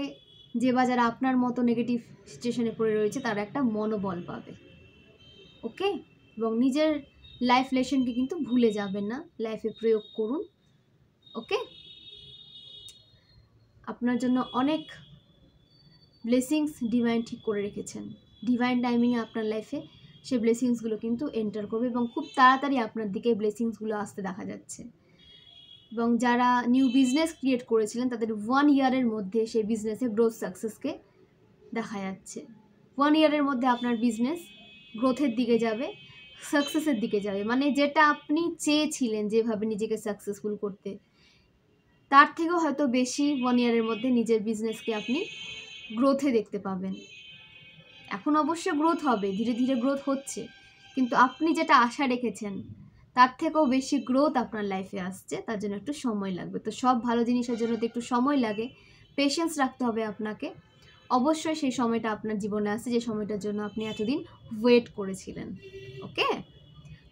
যে বা যারা আপনার মতো নেগেটিভ সিচুয়েশনে পড়ে রয়েছে তারা একটা মনোবল পাবে। ওকে, এবং নিজের লাইফ লেসনকে কিন্তু ভুলে যাবেন না, লাইফে প্রয়োগ করুন। ওকে, আপনার জন্য অনেক ব্লেসিংস ডিভাইন ঠিক করে রেখেছেন। ডিভাইন টাইমিংয়ে আপনার লাইফে সেই ব্লেসিংসগুলো কিন্তু এন্টার করবে এবং খুব তাড়াতাড়ি আপনার দিকে ব্লেসিংসগুলো আসতে দেখা যাচ্ছে। এবং যারা নিউ বিজনেস ক্রিয়েট করেছিলেন তাদের 1 ইয়ারের মধ্যে সেই বিজনেসে গ্রোথ সাকসেসকে দেখা যাচ্ছে। 1 ইয়ারের মধ্যে আপনার বিজনেস গ্রোথের দিকে যাবে, সাকসেসের দিকে যাবে। মানে যেটা আপনি চেয়েছিলেন যেভাবে নিজেকে সাকসেসফুল করতে, তার থেকেও হয়তো বেশি 1 ইয়ারের মধ্যে নিজের বিজনেসকে আপনি গ্রোথে দেখতে পাবেন। এখন অবশ্যই গ্রোথ হবে, ধীরে ধীরে গ্রোথ হচ্ছে, কিন্তু আপনি যেটা আশা রেখেছেন তার থেকেও বেশি গ্রোথ আপনার লাইফে আসছে, তার জন্য একটু সময় লাগবে। তো সব ভালো জিনিসের জন্য তো একটু সময় লাগে, পেশেন্স রাখতে হবে আপনাকে। অবশ্যই সেই সময়টা আপনার জীবনে আসছে যে সময়টার জন্য আপনি এতদিন ওয়েট করেছিলেন। ওকে,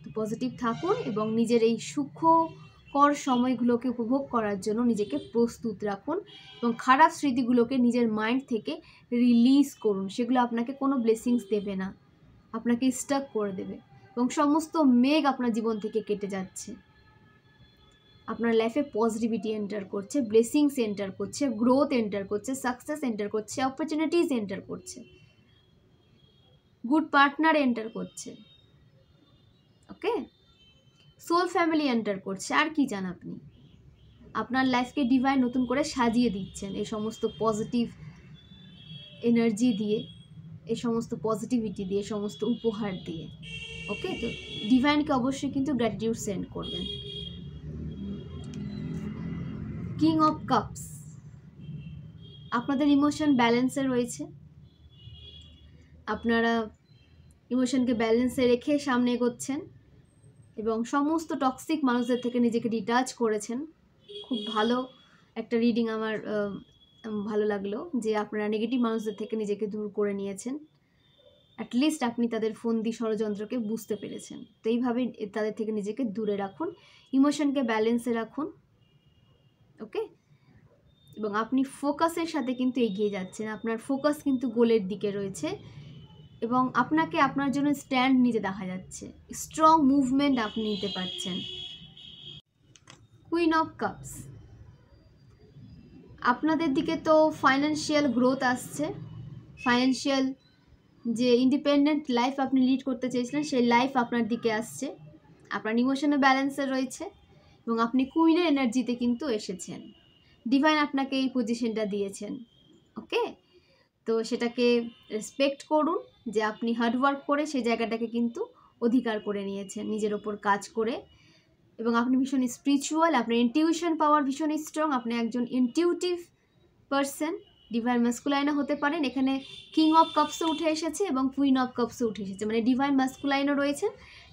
তো পজিটিভ থাকুন এবং নিজের এই সুখকর সময়গুলোকে উপভোগ করার জন্য নিজেকে প্রস্তুত রাখুন এবং খারাপ স্মৃতিগুলোকে নিজের মাইন্ড থেকে রিলিজ করুন। সেগুলো আপনাকে কোনো ব্লেসিংস দেবে না, আপনাকে স্টাক করে দেবে এবং সমস্ত মেঘ আপনার জীবন থেকে কেটে যাচ্ছে। আপনার লাইফে পজিটিভিটি এন্টার করছে, ব্লেসিংস এন্টার করছে, গ্রোথ এন্টার করছে, সাকসেস এন্টার করছে, অপরচুনিটিস এন্টার করছে, গুড পার্টনার এন্টার করছে। ওকে, সোল ফ্যামিলি এন্টার করছে। আর কি চান আপনি? আপনার লাইফকে ডিভাইন নতুন করে সাজিয়ে দিচ্ছেন এই সমস্ত পজিটিভ এনার্জি দিয়ে, এই সমস্ত পজিটিভিটি দিয়ে, সমস্ত উপহার দিয়ে। ওকে, তো ডিভাইনকে অবশ্যই কিন্তু গ্র্যাটিটিউড সেন্ড করবেন। কিং অফ কাপস, আপনাদের ইমোশন ব্যালেন্সে রয়েছে, আপনারা ইমোশনকে ব্যালেন্সে রেখে সামনে এগোচ্ছেন এবং সমস্ত টক্সিক মানুষদের থেকে নিজেকে ডিটাচ করেছেন। খুব ভালো একটা রিডিং আমার ভালো লাগলো যে আপনারা নেগেটিভ মানুষদের থেকে নিজেকে দূর করে নিয়েছেন। অ্যাটলিস্ট আপনি তাদের ফন্দি ষড়যন্ত্রকে বুঝতে পেরেছেন। তো এইভাবে তাদের থেকে নিজেকে দূরে রাখুন, ইমোশনকে ব্যালেন্সে রাখুন। ওকে, এবং আপনি ফোকাসের সাথে কিন্তু এগিয়ে যাচ্ছেন, আপনার ফোকাস কিন্তু গোলের দিকে রয়েছে এবং আপনাকে আপনার জন্য স্ট্যান্ড নিতে দেখা যাচ্ছে, স্ট্রং মুভমেন্ট আপনি নিতে পারছেন। কুইন অফ কাপস, আপনাদের দিকে তো ফাইন্যান্সিয়াল গ্রোথ আসছে, ফাইন্যান্সিয়াল যে ইন্ডিপেন্ডেন্ট লাইফ আপনি লিড করতে চেয়েছিলেন সেই লাইফ আপনার দিকে আসছে, আপনার ইমোশনাল ব্যালেন্সে রয়েছে এবং আপনি কুইনের এনার্জিতে কিন্তু এসেছেন। ডিভাইন আপনাকে এই পজিশনটা দিয়েছেন, ওকে? তো সেটাকে রেসপেক্ট করুন যে আপনি হার্ডওয়ার্ক করে সেই জায়গাটাকে কিন্তু অধিকার করে নিয়েছেন নিজের ওপর কাজ করে, এবং আপনি ভীষণ স্পিরিচুয়াল, আপনার ইনটিউশন পাওয়ার ভীষণ স্ট্রং, আপনি একজন ইনটিউটিভ পারসন, ডিভাইন মাস্কুলাইনও হতে পারেন। এখানে কিং অফ কাপসও উঠে এসেছে এবং কুইন অফ কাপসও উঠে এসেছে, মানে ডিভাইন মাস্কুলাইনও রয়েছেন,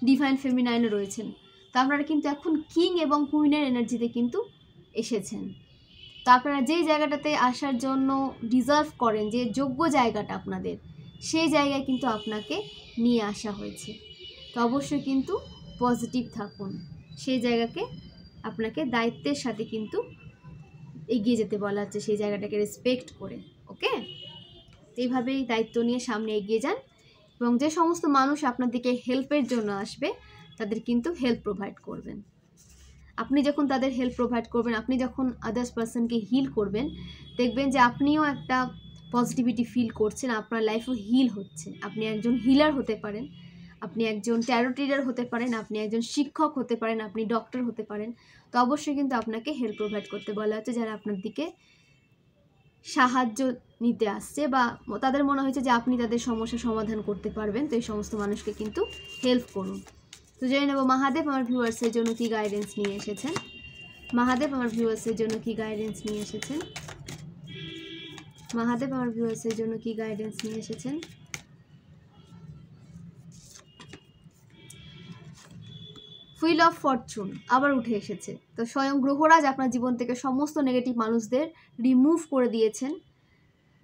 ডিভাইন ফেমিনাইনও রয়েছেন। তো আপনারা কিন্তু এখন কিং এবং কুইনের এনার্জিতে কিন্তু এসেছেন। তো আপনারা যেই জায়গাটাতে আসার জন্য ডিজার্ভ করেন, যে যোগ্য জায়গাটা আপনাদের, সেই জায়গায় কিন্তু আপনাকে নিয়ে আসা হয়েছে। তো অবশ্যই কিন্তু পজিটিভ থাকুন, সেই জায়গাকে আপনাকে দায়িত্বের সাথে কিন্তু এগিয়ে যেতে বলা হচ্ছে, সেই জায়গাটাকে রেসপেক্ট করে, ওকে? এইভাবেই দায়িত্ব নিয়ে সামনে এগিয়ে যান এবং যে সমস্ত মানুষ আপনার দিকে হেল্পের জন্য আসবে তাদের কিন্তু হেল্প প্রোভাইড করবেন। আপনি যখন তাদের হেল্প প্রোভাইড করবেন, আপনি যখন আদার্স পার্সনকে হিল করবেন, দেখবেন যে আপনিও একটা পজিটিভিটি ফিল করছেন, আপনার লাইফও হিল হচ্ছে। আপনি একজন হিলার হতে পারেন, আপনি একজন ট্যারো রিডার হতে পারেন, আপনি একজন শিক্ষক হতে পারেন, আপনি ডক্টর হতে পারেন। তো অবশ্যই কিন্তু আপনাকে হেল্প প্রোভাইড করতে বলা হচ্ছে যারা আপনার দিকে সাহায্য নিতে আসছে বা তাদের মনে হয়েছে যে আপনি তাদের সমস্যা সমাধান করতে পারবেন। তো এই সমস্ত মানুষকে কিন্তু হেল্প করুন। তো জেনে নেব মহাদেব আমার ভিউয়ার্সের জন্য কী গাইডেন্স নিয়ে এসেছেন। মহাদেব আমার ভিউয়ার্সের জন্য কী গাইডেন্স নিয়ে এসেছেন। মহাদেব আমার ভিউয়ার্সের জন্য কী গাইডেন্স নিয়ে এসেছেন। হুইল অফ ফরচুন আবার উঠে এসেছে। তো স্বয়ং গ্রহরাজ আপনার জীবন থেকে সমস্ত নেগেটিভ মানুষদের রিমুভ করে দিয়েছেন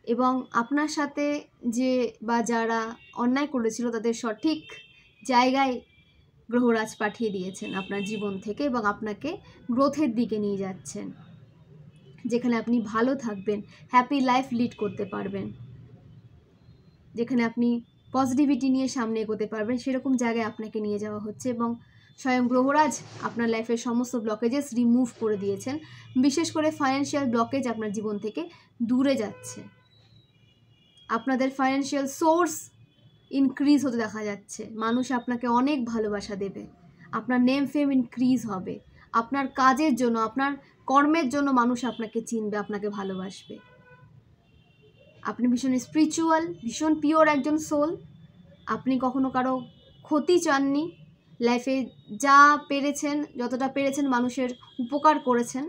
এবং আপনার সাথে যে বা যারা অন্যায় করেছিল তাদের সঠিক জায়গায় গ্রহরাজ পাঠিয়ে দিয়েছেন আপনার জীবন থেকে এবং আপনাকে গ্রোথের দিকে নিয়ে যাচ্ছেন, যেখানে আপনি ভালো থাকবেন, হ্যাপি লাইফ লিড করতে পারবেন, যেখানে আপনি পজিটিভিটি নিয়ে সামনে এগোতে পারবেন, সেরকম জায়গায় আপনাকে নিয়ে যাওয়া হচ্ছে এবং স্বয়ং গ্রহরাজ আপনার লাইফের সমস্ত ব্লকেজেস রিমুভ করে দিয়েছেন। বিশেষ করে ফাইন্যান্সিয়াল ব্লকেজ আপনার জীবন থেকে দূরে যাচ্ছে, আপনাদের ফাইন্যান্সিয়াল সোর্স ইনক্রিজ হতে দেখা যাচ্ছে, মানুষ আপনাকে অনেক ভালোবাসা দেবে, আপনার নেম ফেম ইনক্রিজ হবে, আপনার কাজের জন্য, আপনার কর্মের জন্য মানুষ আপনাকে চিনবে, আপনাকে ভালোবাসবে। আপনি ভীষণ স্পিরিচুয়াল, ভীষণ পিওর একজন সোল, আপনি কখনো কারো ক্ষতি চাননি, লাইফে যা পেরেছেন, যতটা পেরেছেন মানুষের উপকার করেছেন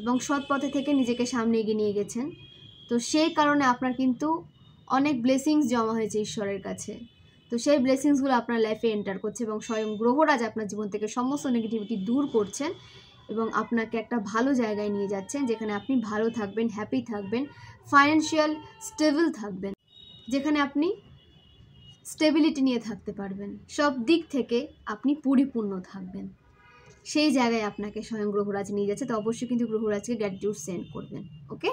এবং সৎ পথে থেকে নিজেকে সামনে এগিয়ে নিয়ে গেছেন। তো সেই কারণে আপনার কিন্তু অনেক ব্লেসিংস জমা হয়েছে ঈশ্বরের কাছে। তো সেই ব্লেসিংসগুলো আপনার লাইফে এন্টার করছে এবং স্বয়ং গ্রহরাজ আপনার জীবন থেকে সমস্ত নেগেটিভিটি দূর করছেন এবং আপনাকে একটা ভালো জায়গায় নিয়ে যাচ্ছেন, যেখানে আপনি ভালো থাকবেন, হ্যাপি থাকবেন, ফাইন্যান্সিয়াল স্টেবল থাকবেন, যেখানে আপনি স্টেবিলিটি নিয়ে থাকতে পারবেন, সব দিক থেকে আপনি পরিপূর্ণ থাকবেন। সেই জায়গায় আপনাকে স্বয়ং গ্রহরাজ নিয়ে যাচ্ছে। তো অবশ্যই কিন্তু গ্রহরাজকে গ্র্যাটিটিউড সেন্ড করবেন, ওকে?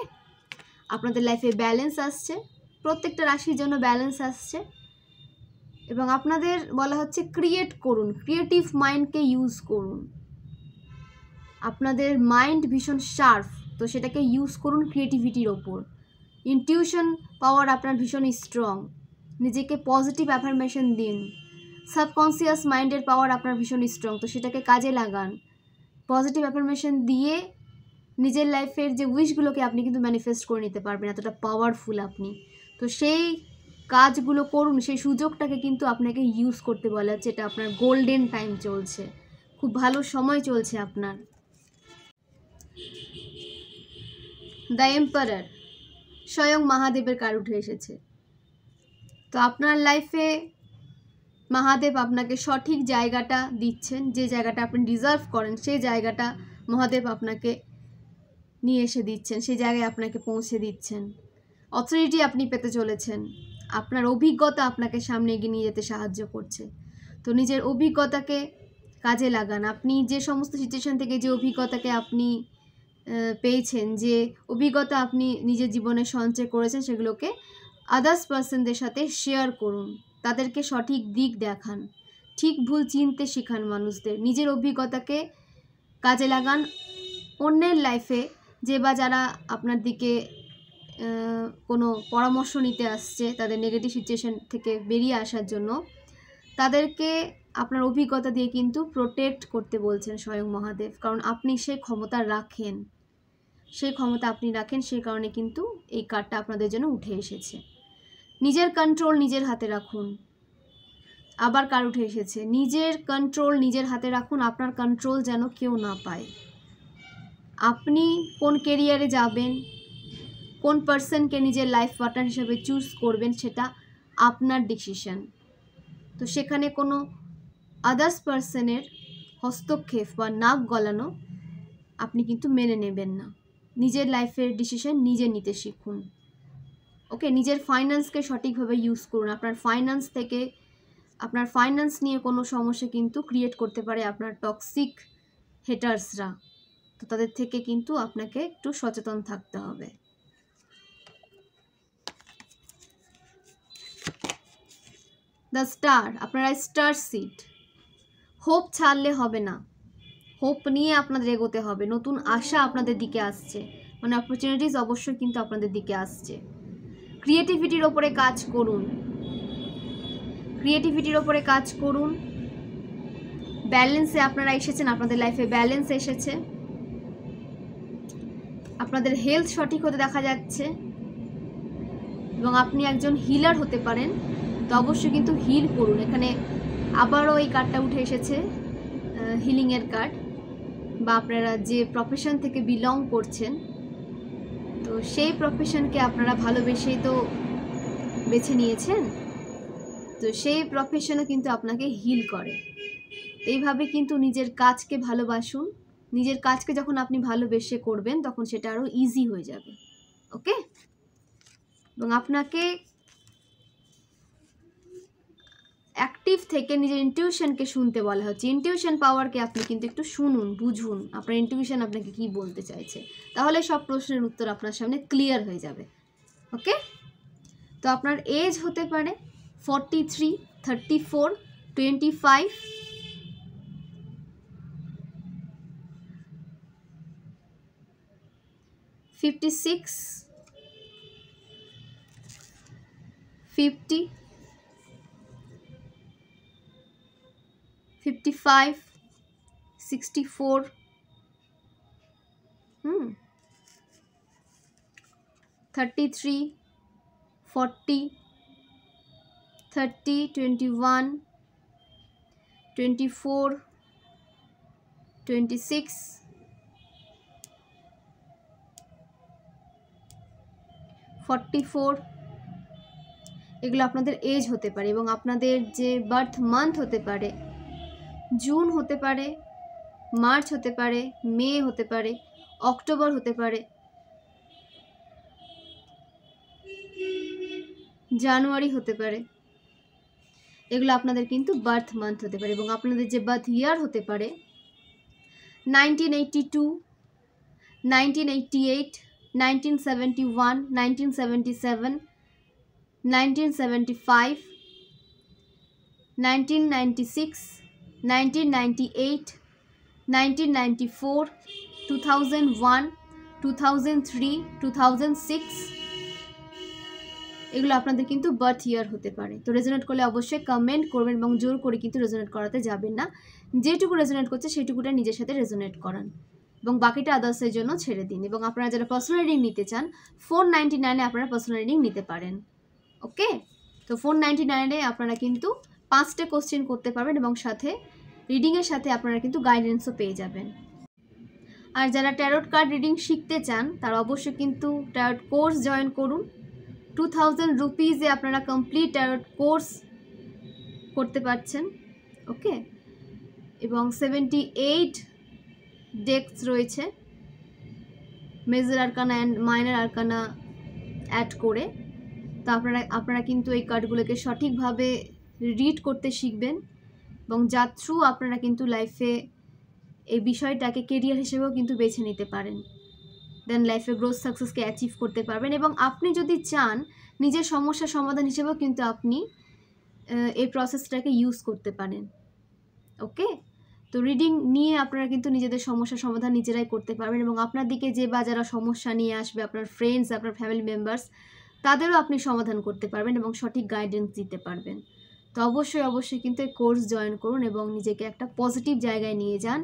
আপনাদের লাইফে ব্যালেন্স আসছে, প্রত্যেকটা রাশির জন্য ব্যালেন্স আসছে এবং আপনাদের বলা হচ্ছে ক্রিয়েট করুন, ক্রিয়েটিভ মাইন্ডকে ইউজ করুন। আপনাদের মাইন্ড ভীষণ শার্প, তো সেটাকে ইউজ করুন ক্রিয়েটিভিটির ওপর। ইনটিউশন পাওয়ার আপনার ভীষণ স্ট্রং, নিজেকে পজিটিভ অ্যাফার্মেশন দিন। সাবকনসিয়াস মাইন্ডের পাওয়ার আপনার ভীষণ স্ট্রং, তো সেটাকে কাজে লাগান। পজিটিভ অ্যাফার্মেশন দিয়ে নিজের লাইফের যে উইশগুলোকে আপনি কিন্তু ম্যানিফেস্ট করে নিতে পারবেন, এতটা পাওয়ারফুল আপনি। তো সেই কাজগুলো করুন, সেই সুযোগটাকে কিন্তু আপনাকে ইউজ করতে বলা হচ্ছে। এটা আপনার গোল্ডেন টাইম চলছে, খুব ভালো সময় চলছে আপনার। দ্য এম্পারার স্বয়ং মহাদেবের কার্ড উঠে এসেছে। তো আপনার লাইফে মহাদেব আপনাকে সঠিক জায়গাটা দিচ্ছেন, যে জায়গাটা আপনি ডিজার্ভ করেন সেই জায়গাটা মহাদেব আপনাকে নিয়ে এসে দিচ্ছেন, সেই জায়গায় আপনাকে পৌঁছে দিচ্ছেন। অথরিটি আপনি পেতে চলেছেন, আপনার অভিজ্ঞতা আপনাকে সামনে এগিয়ে নিয়ে যেতে সাহায্য করছে। তো নিজের অভিজ্ঞতাকে কাজে লাগান। আপনি যে সমস্ত সিচুয়েশন থেকে যে অভিজ্ঞতাকে আপনি পেয়েছেন, যে অভিজ্ঞতা আপনি নিজের জীবনে সঞ্চয় করেছেন, সেগুলোকে আদার্স পার্সনদের সাথে শেয়ার করুন, তাদেরকে সঠিক দিক দেখান, ঠিক ভুল চিনতে শেখান মানুষদের। নিজের অভিজ্ঞতাকে কাজে লাগান। অন্যের লাইফে যে বা যারা আপনার দিকে কোনো পরামর্শ নিতে আসছে তাদের নেগেটিভ সিচুয়েশন থেকে বেরিয়ে আসার জন্য, তাদেরকে আপনার অভিজ্ঞতা দিয়ে কিন্তু প্রোটেক্ট করতে বলছেন স্বয়ং মহাদেব। কারণ আপনি সেই ক্ষমতা রাখেন, সেই ক্ষমতা আপনি রাখেন, সেই কারণে কিন্তু এই কার্ডটা আপনাদের জন্য উঠে এসেছে। নিজের কন্ট্রোল নিজের হাতে রাখুন। আবার কার উঠে এসেছে, নিজের কন্ট্রোল নিজের হাতে রাখুন। আপনার কন্ট্রোল যেন কেউ না পায়। আপনি কোন কেরিয়ারে যাবেন, কোন পার্সনকে নিজের লাইফ পার্টনার হিসেবে চুজ করবেন, সেটা আপনার ডিসিশন। তো সেখানে কোনো আদার্স পার্সনের হস্তক্ষেপ বা নাক গলানো আপনি কিন্তু মেনে নেবেন না। নিজের লাইফের ডিসিশন নিজে নিতে শিখুন। ওকে, নিজের ফাইন্যান্সকে সঠিকভাবে ইউজ করুন। আপনার ফাইন্যান্স নিয়ে কোনো সমস্যা কিন্তু ক্রিয়েট করতে পারে আপনার টক্সিক হেটার্সরা। তো তাদের থেকে কিন্তু আপনাকে একটু সচেতন থাকতে হবে। দ্য স্টার, আপনারা স্টার সিড। হোপ ছাড়লে হবে না, হোপ নিয়ে আপনাদের এগোতে হবে। নতুন আশা আপনাদের দিকে আসছে, মানে অপরচুনিটিস অবশ্যই কিন্তু আপনাদের দিকে আসছে। ক্রিয়েটিভিটির ওপরে কাজ করুন, ক্রিয়েটিভিটির ওপরে কাজ করুন। ব্যালেন্সে আপনারা এসেছেন, আপনাদের লাইফে ব্যালেন্স এসেছে। আপনাদের হেলথ সঠিক হতে দেখা যাচ্ছে এবং আপনি একজন হিলার হতে পারেন। তো অবশ্যই কিন্তু হিল করুন। এখানে আবারও এই কার্ডটা উঠে এসেছে, হিলিংয়ের কার্ড। বা আপনারা যে প্রফেশন থেকে বিলং করছেন, তো সেই প্রফেশনকে আপনারা ভালোবেসেই তো বেছে নিয়েছেন। তো সেই প্রফেশনও কিন্তু আপনাকে হিল করে। এইভাবে কিন্তু নিজের কাজকে ভালোবাসুন। নিজের কাজকে যখন আপনি ভালোবেসে করবেন তখন সেটা আরও ইজি হয়ে যাবে। ওকে, এবং আপনাকে অ্যাক্টিভ থেকে নিজের ইনটিউশনকে শুনতে বলা হচ্ছে। ইনটিউশন পাওয়ারকে আপনি কিন্তু একটু শুনুন, বুঝুন আপনার ইনটিউশন আপনাকে কি বলতে চাইছে। তাহলে সব প্রশ্নের উত্তর আপনার সামনে ক্লিয়ার হয়ে যাবে। ওকে, তো আপনার এজ হতে পারে 43, 34, 25, 56, 50, 55, 64, 33, 40, 30, 21, 24, 26, 44, এগুলো আপনাদের এজ হতে পারে। এবং আপনাদের যে বার্থ মান্থ হতে পারে, জুন হতে পারে, মার্চ হতে পারে, মে হতে পারে, অক্টোবর হতে পারে, জানুয়ারি হতে পারে। এগুলো আপনাদের কিন্তু বার্থ মান্থ হতে পারে। এবং আপনাদের যে বার্থ ইয়ার হতে পারে 1982, 1988, 1971, 1977, 1975, 1996, 1998, 1994, 2001, 2003, 2006, এগুলো আপনাদের কিন্তু বার্থ ইয়ার হতে পারে। তো রেজোনেট করলে অবশ্যই কমেন্ট করবেন এবং জোর করে কিন্তু রেজোনেট করাতে যাবেন না। যেটুকু রেজোনেট করছে সেটুকুটা নিজের সাথে রেজোনেট করান এবং বাকিটা আদার্সের জন্য ছেড়ে দিন। এবং আপনারা যারা পার্সোনাল রিডিং নিতে চান 499-এ আপনারা পার্সোনাল রিডিং নিতে পারেন। ওকে, তো 499-এ আপনারা কিন্তু 5টা কোশ্চেন করতে পারবেন এবং সাথে রিডিংয়ের সাথে আপনারা কিন্তু গাইডেন্সও পেয়ে যাবেন। আর যারা ট্যারোট কার্ড রিডিং শিখতে চান তারা অবশ্যই কিন্তু ট্যারোট কোর্স জয়েন করুন। 2000 রুপিজে আপনারা কমপ্লিট ট্যারোট কোর্স করতে পারছেন। ওকে, এবং 78 ডেক্স রয়েছে major arcana and minor arcana add করে। তো আপনারা কিন্তু এই কার্ডগুলোকে সঠিকভাবে রিড করতে শিখবেন এবং যার থ্রু আপনারা কিন্তু লাইফে এই বিষয়টাকে কেরিয়ার হিসেবেও কিন্তু বেছে নিতে পারেন। দেন লাইফে গ্রোথ সাকসেসকে অ্যাচিভ করতে পারবেন। এবং আপনি যদি চান নিজের সমস্যার সমাধান হিসেবেও কিন্তু আপনি এই প্রসেসটাকে ইউজ করতে পারেন। ওকে, তো তো রিডিং নিয়ে আপনারা কিন্তু নিজেদের সমস্যার সমাধান নিজেরাই করতে পারবেন, এবং আপনার দিকে যে বা যারা সমস্যা নিয়ে আসবে, আপনার ফ্রেন্ডস, আপনার ফ্যামিলি মেম্বার্স, তাদেরও আপনি সমাধান করতে পারবেন এবং সঠিক গাইডেন্স দিতে পারবেন। তো অবশ্যই কিন্তু এই কোর্স জয়েন করুন এবং নিজেকে একটা পজিটিভ জায়গায় নিয়ে যান,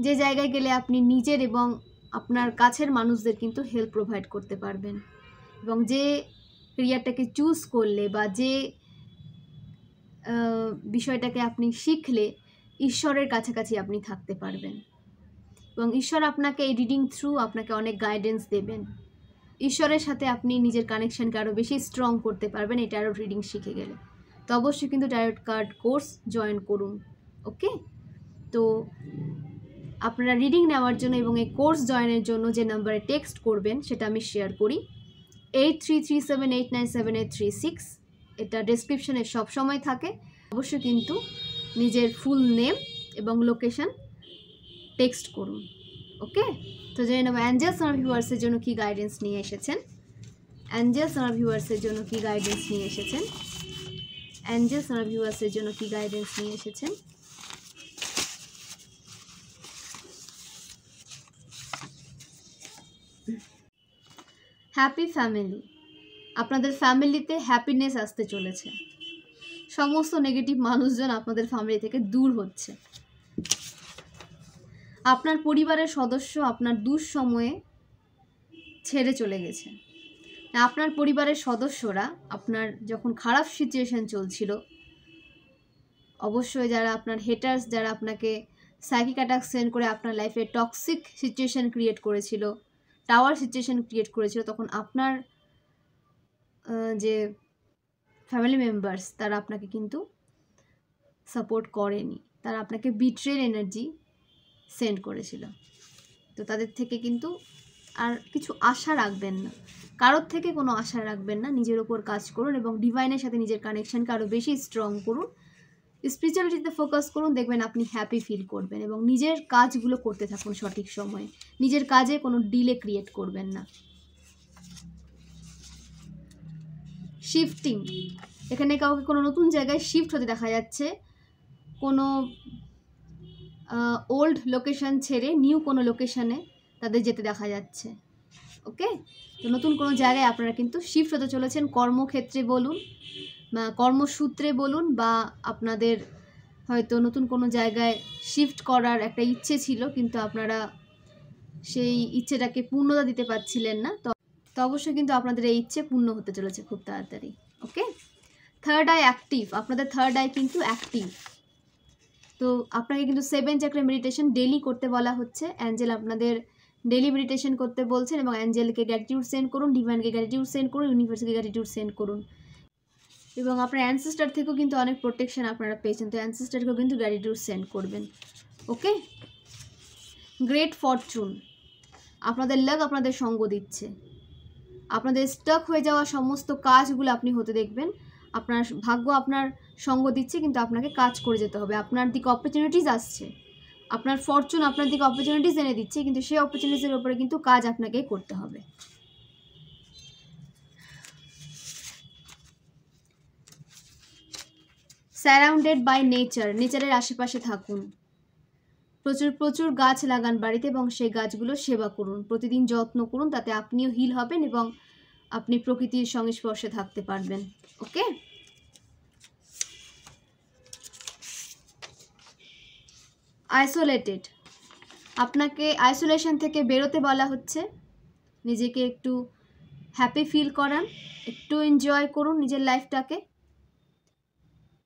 যে জায়গায় গেলে আপনি নিজের এবং আপনার কাছের মানুষদের কিন্তু হেল্প প্রোভাইড করতে পারবেন, এবং যে ক্রিয়াটাকে চুজ করলে বা যে বিষয়টাকে আপনি শিখলে ঈশ্বরের কাছাকাছি আপনি থাকতে পারবেন, এবং ঈশ্বর আপনাকে এই রিডিং থ্রু আপনাকে অনেক গাইডেন্স দেবেন। ঈশ্বরের সাথে আপনি নিজের কানেকশানকে আরও বেশি স্ট্রং করতে পারবেন এই ট্যারট রিডিং শিখে গেলে। তো অবশ্যই কিন্তু ট্যারট কার্ড কোর্স জয়েন করুন। ওকে, তো আপনারা রিডিং নেওয়ার জন্য এবং এই কোর্স জয়েনের জন্য যে নাম্বারে টেক্সট করবেন সেটা আমি শেয়ার করি, 8337897836। এটা ডেসক্রিপশনে সবসময় থাকে। অবশ্যই কিন্তু নিজের ফুল নেম এবং লোকেশন টেক্সট করুন। ওকে, তো জেনে নেব অ্যাঞ্জেলস আমার ভিউয়ার্সের জন্য কী গাইডেন্স নিয়ে এসেছেন। অ্যাঞ্জেলস আমার ভিউয়ার্সের জন্য কী গাইডেন্স নিয়ে এসেছেন। অ্যাঞ্জেলস আমার ভিউয়ার্সের জন্য কী গাইডেন্স নিয়ে এসেছেন। হ্যাপি ফ্যামিলি, আপনাদের ফ্যামিলিতে হ্যাপিনেস আসতে চলেছে। সমস্ত নেগেটিভ মানুষজন আপনাদের ফ্যামিলি থেকে দূর হচ্ছে। আপনার পরিবারের সদস্য আপনার দুঃসময়ে ছেড়ে চলে গেছে। আপনার পরিবারের সদস্যরা আপনার যখন খারাপ সিচুয়েশন চলছিল, অবশ্যই যারা আপনার হেটার্স, যারা আপনাকে সাইকিক অ্যাটাক সেন্ড করে আপনার লাইফে টক্সিক সিচুয়েশন ক্রিয়েট করেছিল, টাওয়ার সিচুয়েশন ক্রিয়েট করেছিল, তখন আপনার যে ফ্যামিলি মেম্বার্স তারা আপনাকে কিন্তু সাপোর্ট করেনি, তারা আপনাকে বিট্রেল এনার্জি সেন্ড করেছিল। তো তাদের থেকে কিন্তু আর কিছু আশা রাখবেন না, কারোর থেকে কোনো আশা রাখবেন না। নিজের ওপর কাজ করুন এবং ডিভাইনের সাথে নিজের কানেকশানকে আরও বেশি স্ট্রং করুন, স্পিরিচুয়ালিটিতে ফোকাস করুন, দেখবেন আপনি হ্যাপি ফিল করবেন, এবং নিজের কাজগুলো করতে থাকুন সঠিক সময়ে। নিজের কাজে কোনো ডিলে ক্রিয়েট করবেন না। শিফটিং, এখানে কাউকে কোনো নতুন জায়গায় শিফট হতে দেখা যাচ্ছে, কোনো ওল্ড লোকেশন ছেড়ে নিউ কোনো লোকেশনে তাদের যেতে দেখা যাচ্ছে। ওকে, তো নতুন কোনো জায়গায় আপনারা কিন্তু শিফট হতে চলেছেন, কর্মক্ষেত্রে বলুন, কর্মসূত্রে বলুন, বা আপনাদের হয়তো নতুন কোনো জায়গায় শিফট করার একটা ইচ্ছে ছিল, কিন্তু আপনারা সেই ইচ্ছেটাকে পূর্ণতা দিতে পারছিলেন না। তো অবশ্যই কিন্তু আপনাদের এই ইচ্ছে পূর্ণ হতে চলেছে খুব তাড়াতাড়ি। ওকে, থার্ড আই অ্যাক্টিভ, আপনাদের থার্ড আই কিন্তু অ্যাক্টিভ। তো আপনাকে কিন্তু 7 চক্রে মেডিটেশন ডেলি করতে বলা হচ্ছে। অ্যাঞ্জেল আপনাদের ডেলি মেডিটেশন করতে বলছেন, এবং অ্যাঞ্জেলকে গ্র্যাটিটিউড সেন্ড করুন, ডিভাইনকে গ্র্যাটিটিউড সেন্ড করুন, ইউনিভার্সকে গ্র্যাটিটিউড সেন্ড করুন, এবং আপনার অ্যানসেস্টার থেকেও কিন্তু অনেক প্রোটেকশন আপনারা পেয়েছেন। তো অ্যানসেস্টারকেও কিন্তু গ্র্যাটিটিউড সেন্ড করবেন। ওকে, গ্রেট ফরচুন, আপনাদের লাক আপনাদের সঙ্গ দিচ্ছে। আপনাদের স্টাক হয়ে যাওয়া সমস্ত কাজগুলো আপনি হতে দেখবেন। আপনার ভাগ্য আপনার সঙ্গ দিচ্ছে, কিন্তু আপনাকে কাজ করে যেতে হবে। আপনার দিকে অপরচুনিটিস আসছে, আপনার ফরচুন আপনার দিকে অপরচুনিটিস এনে দিচ্ছে, কিন্তু সেই অপরচুনিটিসের উপরে কিন্তু কাজ আপনাকে করতে হবে। সারাউন্ডেড বাই নেচার, নেচারের আশেপাশে থাকুন, প্রচুর গাছ লাগান বাড়িতে, এবং সেই গাছগুলো সেবা করুন, প্রতিদিন যত্ন করুন, তাতে আপনিও হিল হবেন এবং আপনি প্রকৃতির সংস্পর্শে থাকতে পারবেন। ওকে, আইসোলেটেড, আপনাকে আইসোলেশন থেকে বেরোতে বলা হচ্ছে। নিজেকে একটু হ্যাপি ফিল করান, একটু এনজয় করুন নিজের লাইফটাকে।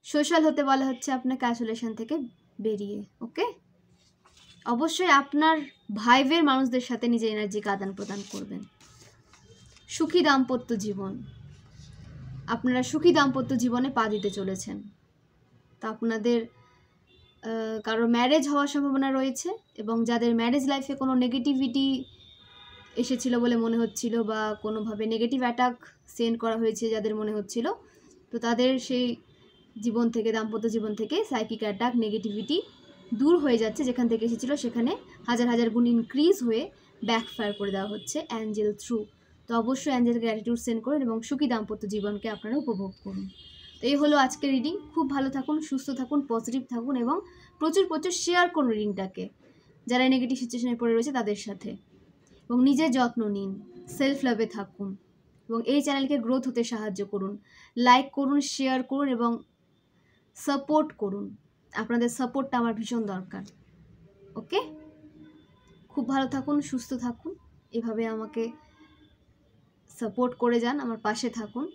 সোশ্যাল হতে বলা হচ্ছে আপনাকে আইসোলেশন থেকে বেরিয়ে। ওকে, অবশ্যই আপনার ভাইবের মানুষদের সাথে নিজের এনার্জিকে আদান প্রদান করবেন। সুখী দাম্পত্য জীবন, আপনারা সুখী দাম্পত্য জীবনে পা দিতে চলেছেন। তা আপনাদের কারোর ম্যারেজ হওয়ার সম্ভাবনা রয়েছে, এবং যাদের ম্যারেজ লাইফে কোনো নেগেটিভিটি এসেছিল বলে মনে হচ্ছিল, বা কোনোভাবে নেগেটিভ অ্যাটাক সেন্ড করা হয়েছে যাদের মনে হচ্ছিল, তো তাদের সেই জীবন থেকে, দাম্পত্য জীবন থেকে সাইকিক অ্যাটাক, নেগেটিভিটি দূর হয়ে যাচ্ছে। যেখান থেকে এসেছিল সেখানে হাজার গুণ ইনক্রিজ হয়ে ব্যাকফায়ার করে দেওয়া হচ্ছে অ্যাঞ্জেল থ্রু। তো অবশ্যই অ্যাঞ্জেলকে গ্র্যাটিটিউড সেন্ড করুন এবং সুখী দাম্পত্য জীবনকে আপনারা উপভোগ করুন। তো এই হলো আজকের রিডিং। খুব ভালো থাকুন, সুস্থ থাকুন, পজিটিভ থাকুন এবং প্রচুর প্রচুর শেয়ার করুন রিডিংটাকে যারা নেগেটিভ সিচুয়েশনে পড়ে রয়েছে তাদের সাথে। এবং নিজের যত্ন নিন, সেলফ লাভে থাকুন এবং এই চ্যানেলকে গ্রোথ হতে সাহায্য করুন। লাইক করুন, শেয়ার করুন এবং সাপোর্ট করুন। আপনাদের সাপোর্টটা আমার ভীষণ দরকার। ওকে, খুব ভালো থাকুন, সুস্থ থাকুন, এভাবে আমাকে সাপোর্ট করে যান, আমার পাশে থাকুন,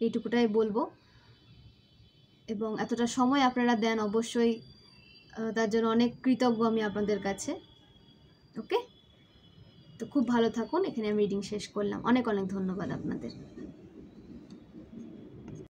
এইটুকুটাই বলবো। এবং এতটা সময় আপনারা দেন, অবশ্যই তার জন্য অনেক কৃতজ্ঞ আমি আপনাদের কাছে। ওকে, তো খুব ভালো থাকুন। এখানে আমি রিডিং শেষ করলাম। অনেক অনেক ধন্যবাদ আপনাদের।